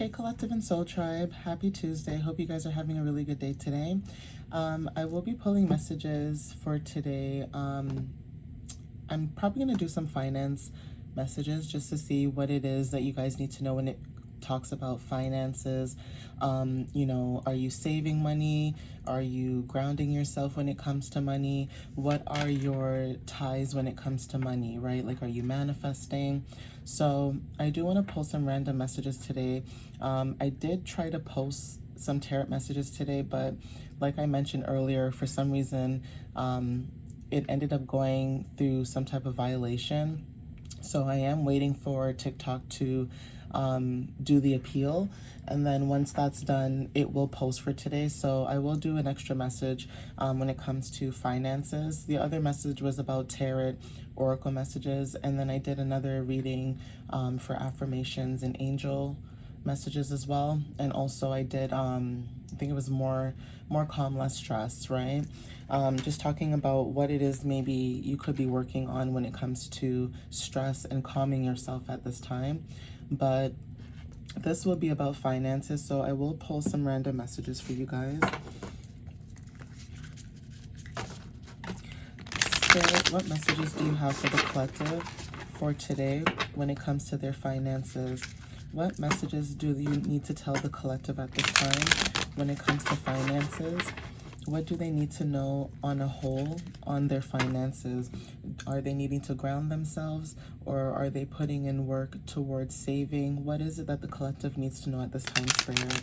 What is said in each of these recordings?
Hey Collective and Soul Tribe, happy Tuesday. Hope you guys are having a really good day today. I will be pulling messages for today. I'm probably going to do some finance messages just to see what it is that you guys need to know when it talks about finances. Are you saving money? Are you grounding yourself when it comes to money? What are your ties when it comes to money, right? Like, are you manifesting? So I do want to pull some random messages today. I did try to post some tarot messages today, but like I mentioned earlier, for some reason, it ended up going through some type of violation. So I am waiting for TikTok to do the appeal, and then once that's done, it will post for today. So I will do an extra message when it comes to finances. The other message was about tarot oracle messages, and then I did another reading for affirmations and angel messages as well. And also I did I think it was more calm, less stress, right? Just talking about what it is maybe you could be working on when it comes to stress and calming yourself at this time. But this will be about finances, so I will pull some random messages for you guys. Spirit, what messages do you have for the collective for today when it comes to their finances? What messages do you need to tell the collective at this time when it comes to finances? What do they need to know on a whole on their finances? Are they needing to ground themselves, or are they putting in work towards saving? What is it that the collective needs to know at this time, Spirit?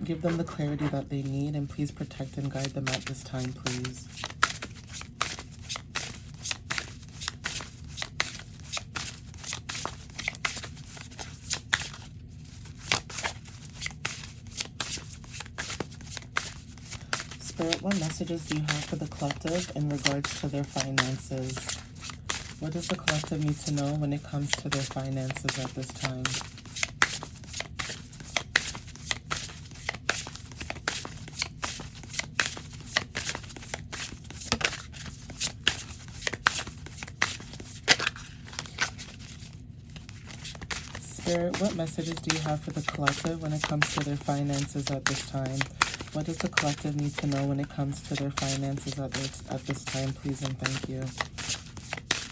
Give them the clarity that they need, and please protect and guide them at this time, please. Spirit, what messages do you have for the collective in regards to their finances? What does the collective need to know when it comes to their finances at this time? Spirit, what messages do you have for the collective when it comes to their finances at this time? What does the collective need to know when it comes to their finances at this time, please and thank you?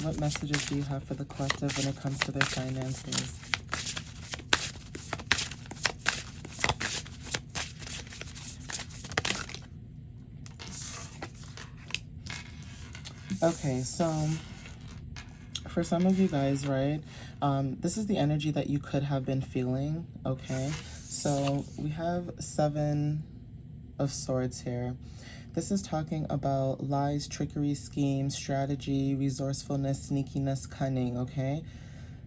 What messages do you have for the collective when it comes to their finances? Okay, so for some of you guys, right, this is the energy that you could have been feeling, okay? So we have 7 of Swords here. This is talking about lies, trickery, schemes, strategy, resourcefulness, sneakiness, cunning, okay?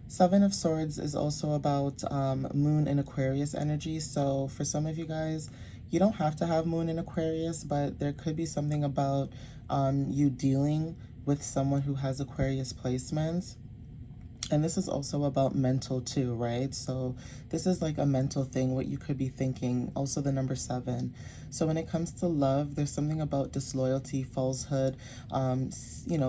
7 of Swords is also about Moon and Aquarius energy. So for some of you guys, you don't have to have Moon in Aquarius, but there could be something about you dealing with someone who has Aquarius placements. And this is also about mental too, right? So this is like a mental thing, what you could be thinking. Also the number 7. So when it comes to love, there's something about disloyalty, falsehood,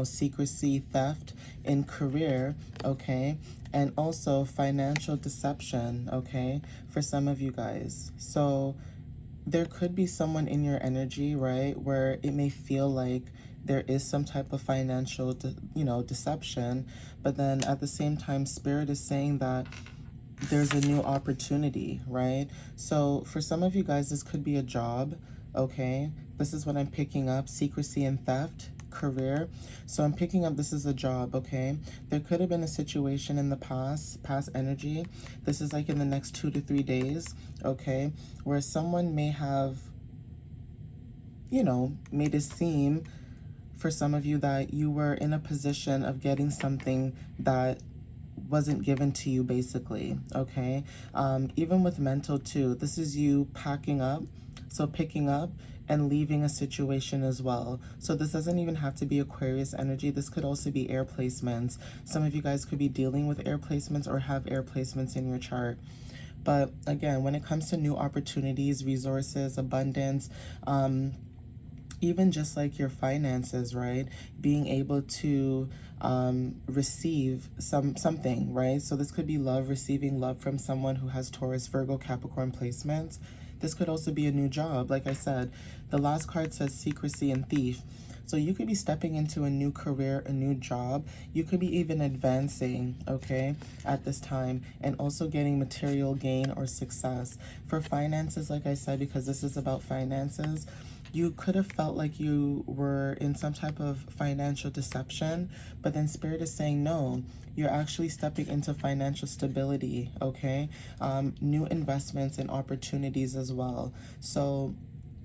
secrecy, theft in career, okay? And also financial deception, okay? For some of you guys. So there could be someone in your energy, right, where it may feel like there is some type of financial, deception, but then at the same time, Spirit is saying that there's a new opportunity, right? So for some of you guys, this could be a job, okay? This is what I'm picking up, secrecy and theft, career. So I'm picking up this is a job, okay? There could have been a situation in the past energy. This is like in the next 2 to 3 days, okay? Where someone may have, made it seem for some of you that you were in a position of getting something that wasn't given to you, basically, okay? Even with mental too, this is you packing up, so picking up and leaving a situation as well. So this doesn't even have to be Aquarius energy. This could also be air placements. Some of you guys could be dealing with air placements or have air placements in your chart. But again, when it comes to new opportunities, resources, abundance, even just like your finances, right? Being able to receive something, right? So this could be love, receiving love from someone who has Taurus, Virgo, Capricorn placements. This could also be a new job. Like I said, the last card says secrecy and thief. So you could be stepping into a new career, a new job. You could be even advancing, okay, at this time, and also getting material gain or success. For finances, like I said, because this is about finances, you could have felt like you were in some type of financial deception, but then Spirit is saying, no, you're actually stepping into financial stability, okay? New investments and opportunities as well. So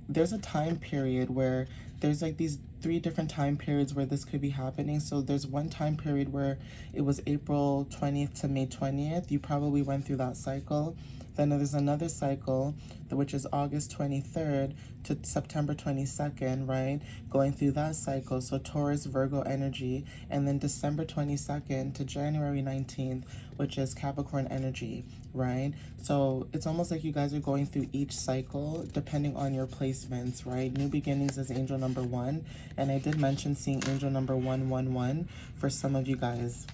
there's a time period where there's like these 3 different time periods where this could be happening. So there's one time period where it was April 20th to May 20th. You probably went through that cycle. Then there's another cycle, which is August 23rd to September 22nd, right? Going through that cycle. So Taurus, Virgo energy. And then December 22nd to January 19th, which is Capricorn energy, right? So it's almost like you guys are going through each cycle depending on your placements, right? New beginnings is angel number 1. And I did mention seeing angel number 111 for some of you guys.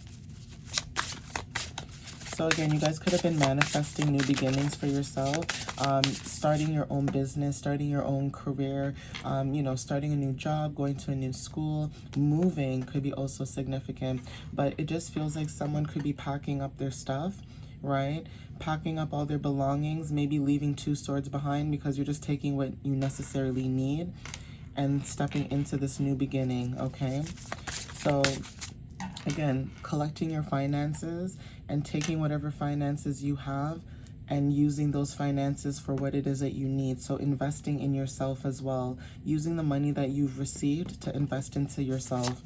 So again, you guys could have been manifesting new beginnings for yourself, starting your own business, starting your own career, you know, starting a new job, going to a new school, moving could be also significant. But it just feels like someone could be packing up their stuff, right? Packing up all their belongings, maybe leaving 2 swords behind because you're just taking what you necessarily need and stepping into this new beginning, okay? So again, collecting your finances and taking whatever finances you have and using those finances for what it is that you need. So investing in yourself as well, using the money that you've received to invest into yourself.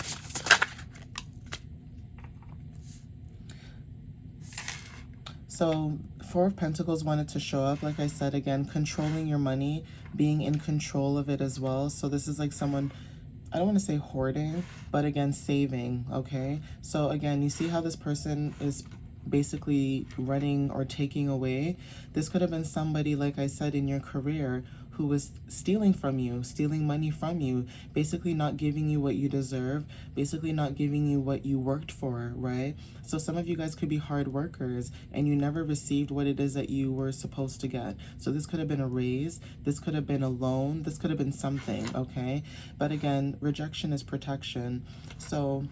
So 4 of Pentacles wanted to show up, like I said, again, controlling your money, being in control of it as well. So this is like someone, I don't want to say hoarding, but again, saving, okay? So again, you see how this person is basically running or taking away. This could have been somebody, like I said, in your career who was stealing from you, stealing money from you, basically not giving you what you deserve, basically not giving you what you worked for, right? So some of you guys could be hard workers and you never received what it is that you were supposed to get. So this could have been a raise, this could have been a loan, this could have been something, okay? But again, rejection is protection. So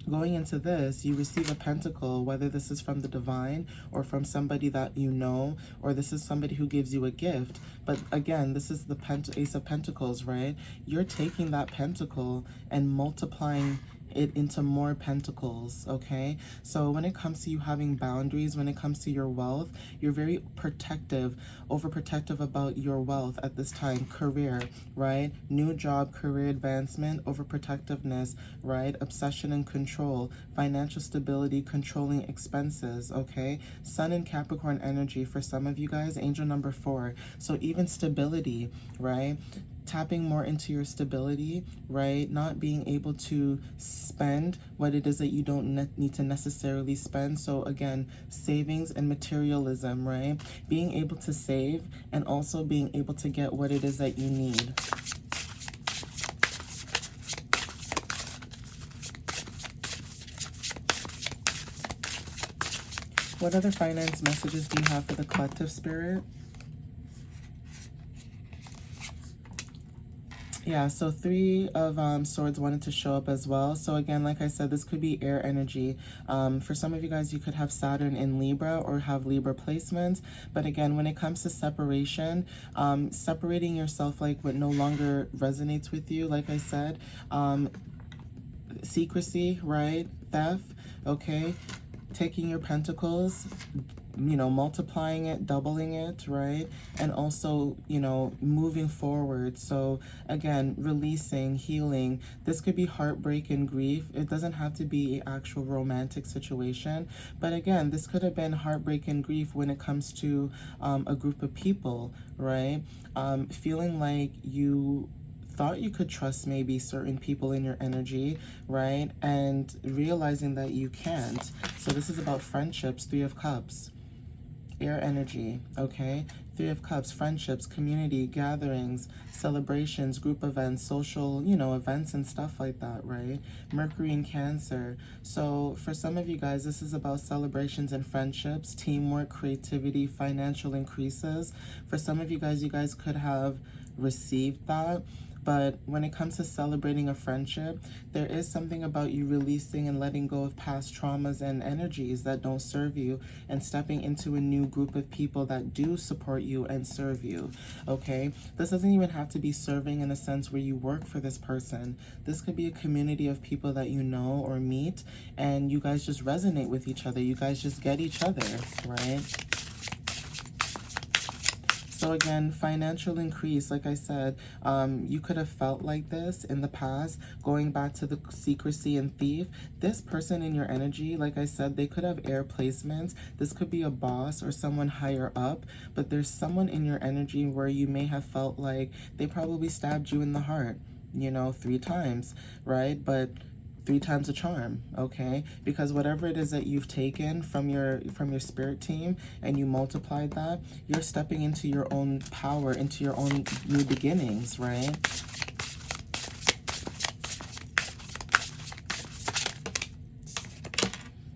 going into this, you receive a pentacle, whether this is from the divine or from somebody that you know, or this is somebody who gives you a gift. But again, this is the Ace of Pentacles, right? You're taking that pentacle and multiplying it into more pentacles, okay? So when it comes to you having boundaries, when it comes to your wealth, you're very protective, overprotective about your wealth at this time. Career, right? New job, career advancement, overprotectiveness, right? Obsession and control, financial stability, controlling expenses, okay? Sun and Capricorn energy for some of you guys, angel number 4. So even stability, right? Tapping more into your stability, right? Not being able to spend what it is that you don't need to necessarily spend. So again, savings and materialism, right? Being able to save and also being able to get what it is that you need. What other finance messages do you have for the collective, Spirit? Yeah, so 3 of Swords wanted to show up as well. So again, like I said, this could be air energy. For some of you guys, you could have Saturn in Libra or have Libra placements. But again, when it comes to separation, separating yourself like what no longer resonates with you, like I said, secrecy, right? Theft, okay? Taking your pentacles, you know, multiplying it, doubling it, right? And also, you know, moving forward. So again, releasing, healing. This could be heartbreak and grief. It doesn't have to be an actual romantic situation. But again, this could have been heartbreak and grief when it comes to a group of people, right? Feeling like you thought you could trust maybe certain people in your energy, right? And realizing that you can't. So this is about friendships, 3 of Cups. Air energy, okay? Three of Cups, friendships, community, gatherings, celebrations, group events, social, events and stuff like that, right? Mercury in Cancer. So for some of you guys, this is about celebrations and friendships, teamwork, creativity, financial increases. For some of you guys could have received that. But when it comes to celebrating a friendship, there is something about you releasing and letting go of past traumas and energies that don't serve you and stepping into a new group of people that do support you and serve you, okay? This doesn't even have to be serving in a sense where you work for this person. This could be a community of people that you know or meet, and you guys just resonate with each other. You guys just get each other, right? So again, financial increase, like I said, you could have felt like this in the past, going back to the secrecy and thief. This person in your energy, like I said, they could have air placements. This could be a boss or someone higher up, but there's someone in your energy where you may have felt like they probably stabbed you in the heart, 3 times, right? But 3 times a charm, okay? Because whatever it is that you've taken from your spirit team and you multiplied that, you're stepping into your own power, into your own new beginnings, right?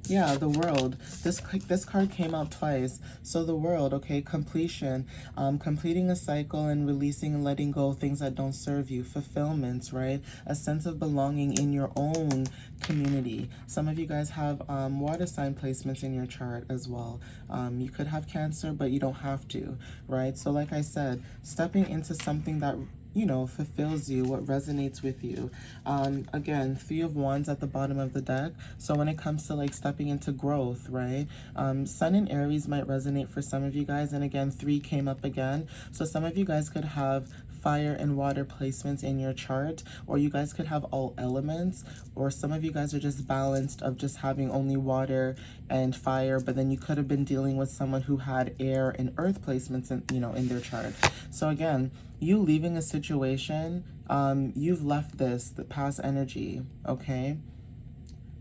Yeah, the World. This card came out twice. So the World, okay, completion, completing a cycle and releasing and letting go of things that don't serve you, fulfillments, right? A sense of belonging in your own community. Some of you guys have water sign placements in your chart as well. You could have Cancer, but you don't have to, right? So like I said, stepping into something that fulfills you, what resonates with you. Again, 3 of Wands at the bottom of the deck. So when it comes to like stepping into growth, right? Sun and Aries might resonate for some of you guys. And again, 3 came up again. So some of you guys could have fire and water placements in your chart, or you guys could have all elements, or some of you guys are just balanced of just having only water and fire, but then you could have been dealing with someone who had air and earth placements in their chart. So again, you leaving a situation, you've left the past energy, okay?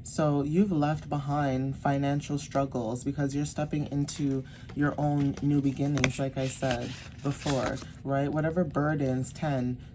So you've left behind financial struggles because you're stepping into your own new beginnings, like I said before, right? Whatever burdens,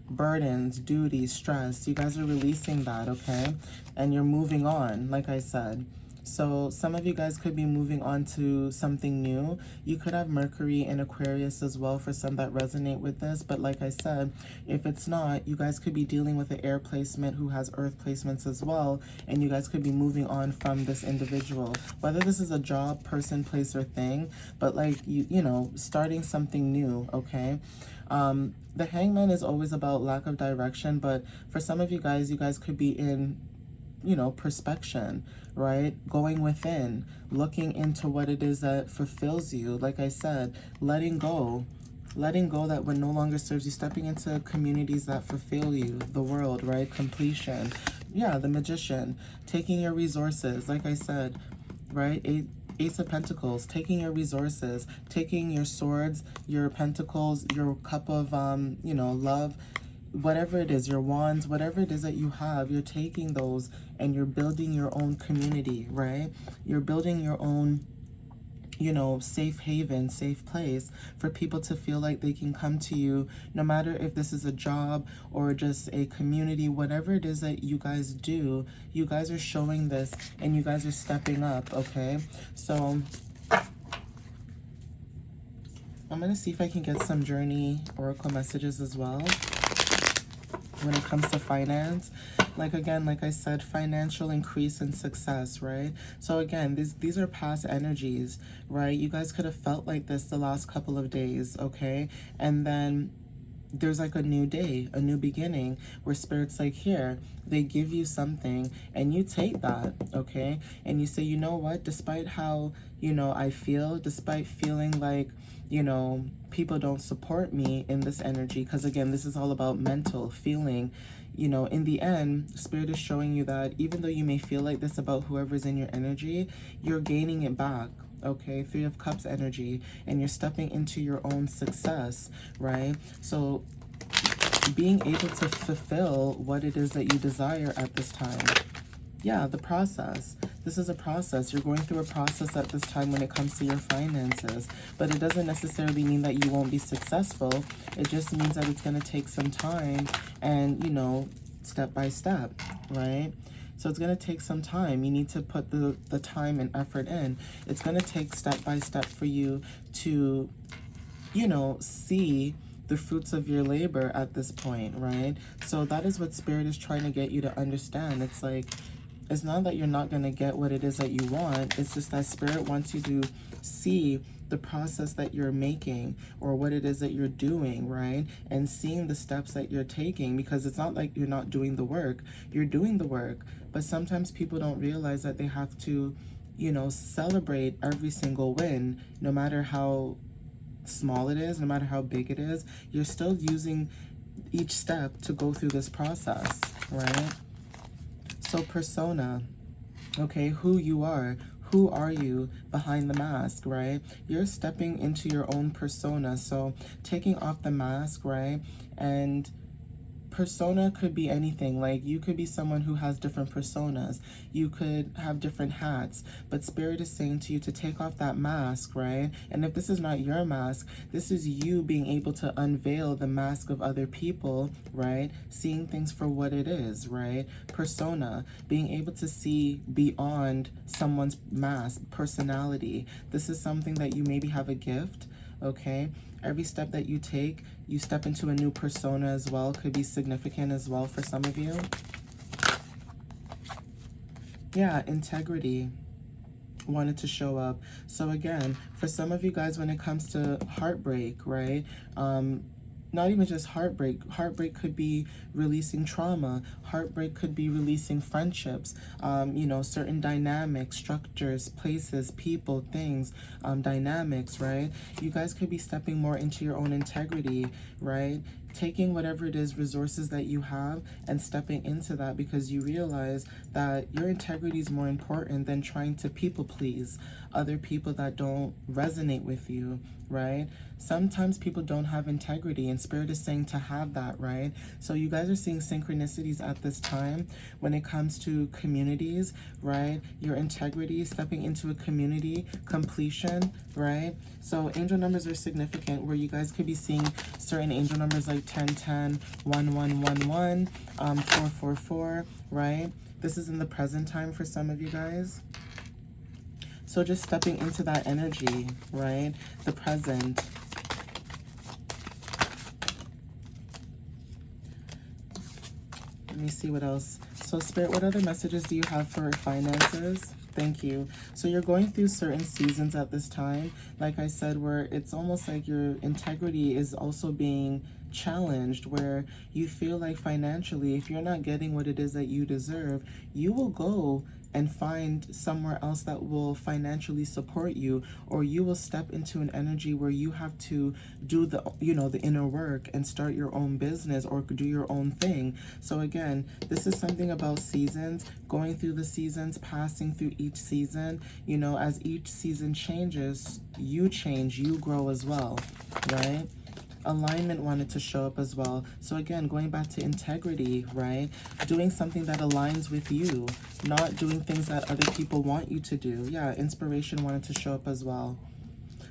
burdens, duties, stress, you guys are releasing that, okay? And you're moving on, like I said. So some of you guys could be moving on to something new. You could have Mercury in Aquarius as well for some that resonate with this. But like I said, if it's not, you guys could be dealing with an air placement who has earth placements as well. And you guys could be moving on from this individual. Whether this is a job, person, place, or thing. But like, starting something new, okay? The Hangman is always about lack of direction. But for some of you guys could be in perspection, right? Going within, looking into what it is that fulfills you. Like I said, letting go that what no longer serves you, stepping into communities that fulfill you, the World, right? Completion. Yeah, the Magician, taking your resources, like I said, right? Ace of Pentacles, taking your resources, taking your swords, your pentacles, your cup of, love, whatever it is, your wands, whatever it is that you have, you're taking those and you're building your own community, right? You're building your own, safe haven, safe place for people to feel like they can come to you, no matter if this is a job or just a community, whatever it is that you guys do, you guys are showing this and you guys are stepping up, okay? So I'm going to see if I can get some Journey Oracle messages as well. When it comes to finance, like I said, financial increase and success, right? So again, these are past energies, right? You guys could have felt like this the last couple of days, okay? And then there's like a new day, a new beginning, where Spirit's like, here, they give you something and you take that, okay? And you say, you know what, despite how, I feel, despite feeling like, people don't support me in this energy, because again, this is all about mental feeling, in the end, Spirit is showing you that even though you may feel like this about whoever's in your energy, you're gaining it back. Okay, 3 of Cups energy, and you're stepping into your own success, right? So being able to fulfill what it is that you desire at this time. Yeah, the process. This is a process. You're going through a process at this time when it comes to your finances, but it doesn't necessarily mean that you won't be successful. It just means that it's going to take some time and, you know, step by step, right? So it's going to take some time. You need to put the time and effort in. It's going to take step by step for you to, you know, see the fruits of your labor at this point, right? So that is what Spirit is trying to get you to understand. It's like, it's not that you're not going to get what it is that you want. It's just that Spirit wants you to see the process that you're making or what it is that you're doing, right? And seeing the steps that you're taking, because it's not like you're not doing the work. You're doing the work, but sometimes people don't realize that they have to, you know, celebrate every single win, no matter how small it is, no matter how big it is. You're still using each step to go through this process, right? So persona, okay, who you are. Who are you behind the mask, right? You're stepping into your own persona. So taking off the mask, right? And persona could be anything. Like, you could be someone who has different personas. You could have different hats. But Spirit is saying to you to take off that mask, right? And if this is not your mask, this is you being able to unveil the mask of other people, right? Seeing things for what it is, right? Persona, being able to see beyond someone's mask, personality. This is something that you maybe have a gift, okay? Every step that you take, you step into a new persona as well. Could be significant as well for some of you. Yeah, integrity wanted to show up. So again, for some of you guys, when it comes to heartbreak, right? Not even just heartbreak. Heartbreak could be releasing trauma. Heartbreak could be releasing friendships, you know, certain dynamics, structures, places, people, things, dynamics, right? You guys could be stepping more into your own integrity, right? Taking whatever it is, resources that you have, and stepping into that, because you realize that your integrity is more important than trying to people please other people that don't resonate with you, right? Sometimes people don't have integrity, and Spirit is saying to have that, right? So you guys are seeing synchronicities at this time when it comes to communities, right? Your integrity, stepping into a community, completion, right? So angel numbers are significant, where you guys could be seeing certain angel numbers like 1010, 1111, 444, right? This is in the present time for some of you guys. So just stepping into that energy, right? The present. Let me see what else. So Spirit, what other messages do you have for finances? Thank you. So you're going through certain seasons at this time, like I said, where it's almost like your integrity is also being challenged, where you feel like financially, if you're not getting what it is that you deserve, you will go and find somewhere else that will financially support you, or you will step into an energy where you have to do the, you know, the inner work and start your own business or do your own thing. So again, this is something about seasons, going through the seasons, passing through each season. You know, as each season changes, you change, you grow as well, right? Alignment wanted to show up as well. So again, going back to integrity, right? Doing something that aligns with you, not doing things that other people want you to do. Yeah, inspiration wanted to show up as well.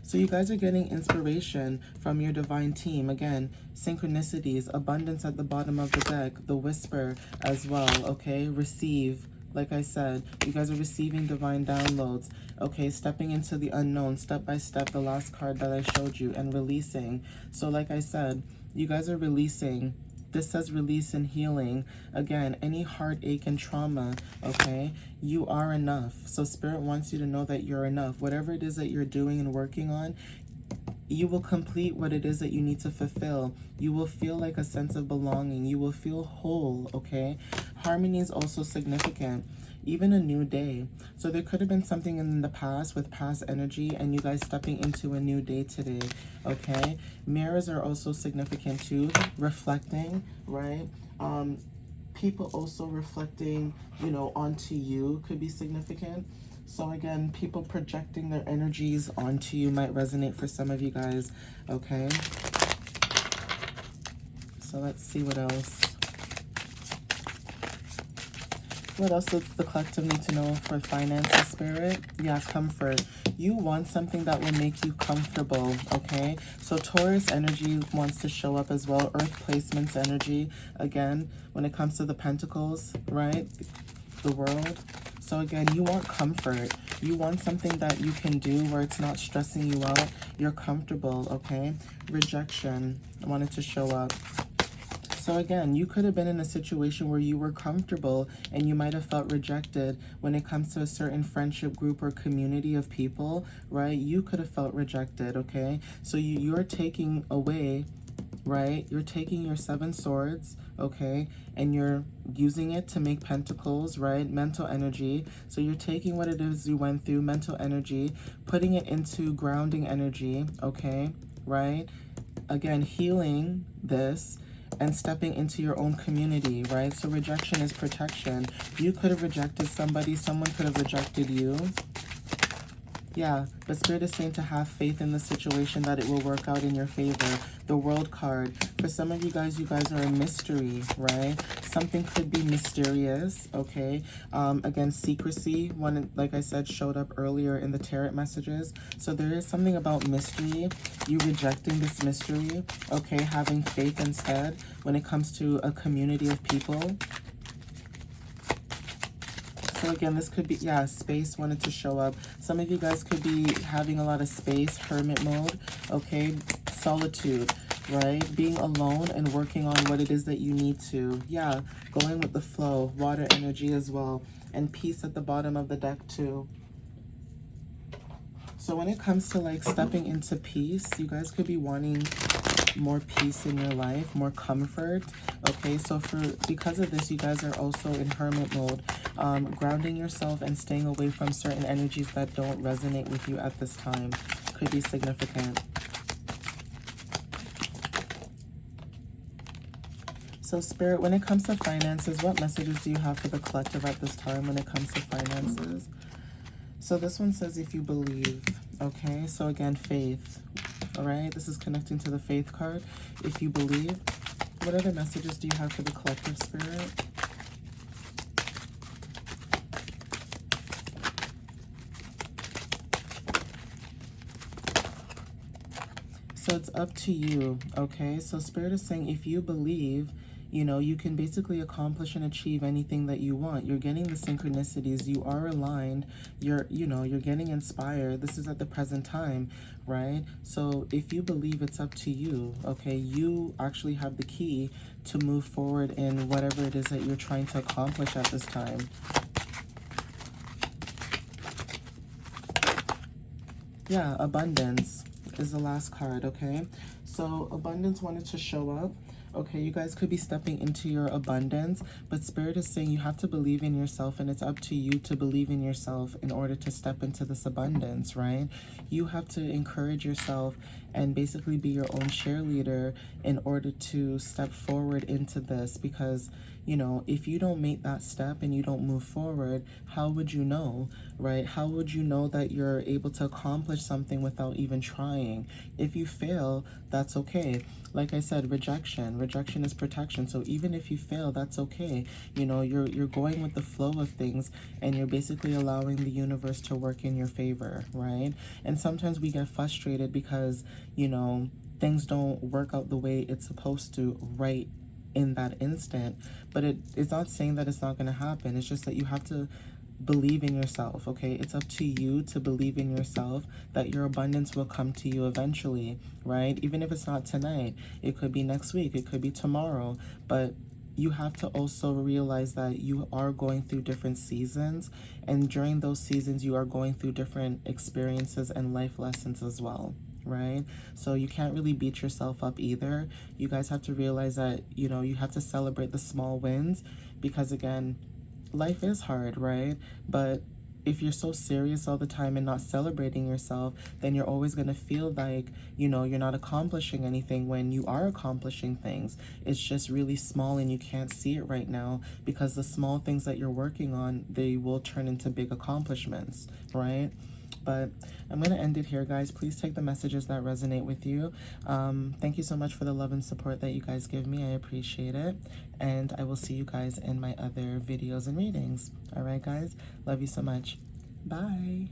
So you guys are getting inspiration from your divine team. Again, synchronicities, abundance at the bottom of the deck, the whisper as well, okay? Receive. Like I said, you guys are receiving divine downloads. Okay, stepping into the unknown, step by step, the last card that I showed you, and releasing. So like I said, you guys are releasing. This says release and healing. Again, any heartache and trauma, okay? You are enough. So Spirit wants you to know that you're enough. Whatever it is that you're doing and working on, you will complete what it is that you need to fulfill. You will feel like a sense of belonging. You will feel whole, okay? Harmony is also significant. Even a new day. So there could have been something in the past with past energy, and you guys stepping into a new day today, okay? Mirrors are also significant too. Reflecting, right? People also reflecting, you know, onto you could be significant. So again, people projecting their energies onto you might resonate for some of you guys, okay? So let's see what else. What else does the collective need to know for finances, Spirit? Yeah, comfort. You want something that will make you comfortable, okay? So Taurus energy wants to show up as well. Earth placements energy, again, when it comes to the pentacles, right? The world. So again, you want comfort. You want something that you can do where it's not stressing you out. You're comfortable, okay? Rejection. I wanted to show up. So again, you could have been in a situation where you were comfortable and you might have felt rejected when it comes to a certain friendship group or community of people, right? You could have felt rejected, okay? So you're taking away, right? You're taking your 7 swords, okay? And you're using it to make pentacles, right? Mental energy. So you're taking what it is you went through, mental energy, putting it into grounding energy, okay? Right? Again, healing this and stepping into your own community, right? So rejection is protection. You could have rejected somebody, someone could have rejected you. Yeah, but Spirit is saying to have faith in the situation, that it will work out in your favor. The World card. For some of you guys are a mystery, right? Something could be mysterious, okay? Again, secrecy, one, like I said, showed up earlier in the tarot messages. So there is something about mystery. You rejecting this mystery, okay? Having faith instead when it comes to a community of people. So again, this could be, yeah, space wanted to show up. Some of you guys could be having a lot of space, hermit mode, okay? Solitude, right? Being alone and working on what it is that you need to. Yeah, going with the flow, water energy as well. And peace at the bottom of the deck too. So when it comes to like stepping into peace, you guys could be wanting more peace in your life, more comfort, okay? So because of this, you guys are also in hermit mode, grounding yourself and staying away from certain energies that don't resonate with you at this time. Could be significant. So Spirit, when it comes to finances, what messages do you have for the collective at this time when it comes to finances? So this one says, if you believe, okay? So again, faith. All right, this is connecting to the faith card. If you believe, what other messages do you have for the collective, Spirit? So it's up to you, okay? So Spirit is saying if you believe, you know, you can basically accomplish and achieve anything that you want. You're getting the synchronicities. You are aligned. You're getting inspired. This is at the present time, right? So if you believe, it's up to you, okay? You actually have the key to move forward in whatever it is that you're trying to accomplish at this time. Yeah, abundance is the last card, okay? So abundance wanted to show up. Okay, you guys could be stepping into your abundance, but Spirit is saying you have to believe in yourself, and it's up to you to believe in yourself in order to step into this abundance, right? You have to encourage yourself and basically be your own cheerleader in order to step forward into this, because, you know, if you don't make that step and you don't move forward, how would you know, right? How would you know that you're able to accomplish something without even trying? If you fail, that's okay. Like I said, rejection is protection. So even if you fail, that's okay. You know, you're going with the flow of things, and you're basically allowing the universe to work in your favor, right? And sometimes we get frustrated because, you know, things don't work out the way it's supposed to right in that instant. But it's not saying that it's not going to happen. It's just that you have to believe in yourself, okay? It's up to you to believe in yourself that your abundance will come to you eventually, right? Even if it's not tonight, it could be next week, it could be tomorrow, but you have to also realize that you are going through different seasons, and during those seasons you are going through different experiences and life lessons as well, right? So you can't really beat yourself up either. You guys have to realize that, you know, you have to celebrate the small wins, because again, life is hard, right? But if you're so serious all the time and not celebrating yourself, then you're always going to feel like, you know, you're not accomplishing anything when you are accomplishing things. It's just really small and you can't see it right now, because the small things that you're working on, they will turn into big accomplishments, right? But I'm going to end it here, guys. Please take the messages that resonate with you. Thank you so much for the love and support that you guys give me. I appreciate it. And I will see you guys in my other videos and readings. All right, guys? Love you so much. Bye.